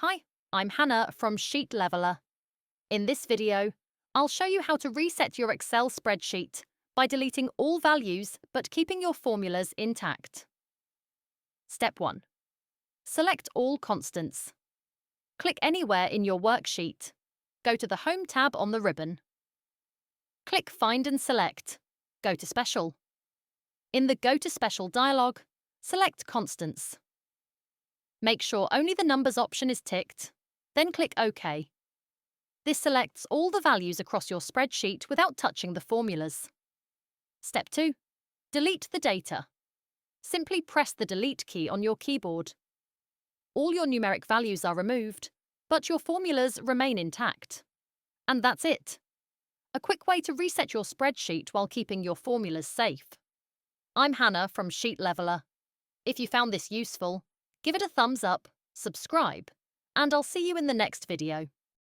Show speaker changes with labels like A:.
A: Hi, I'm Hannah from Sheet Leveler. In this video, I'll show you how to reset your Excel spreadsheet by deleting all values but keeping your formulas intact. Step 1. Select all constants. Click anywhere in your worksheet. Go to the Home tab on the ribbon. Click Find and Select. Go to Special. In the Go to Special dialog, select Constants. Make sure only the Numbers option is ticked, then click OK. This selects all the values across your spreadsheet without touching the formulas. Step 2. Delete the data. Simply press the Delete key on your keyboard. All your numeric values are removed, but your formulas remain intact. And that's it. A quick way to reset your spreadsheet while keeping your formulas safe. I'm Hannah from Sheet Leveler. If you found this useful, give it a thumbs up, subscribe, and I'll see you in the next video.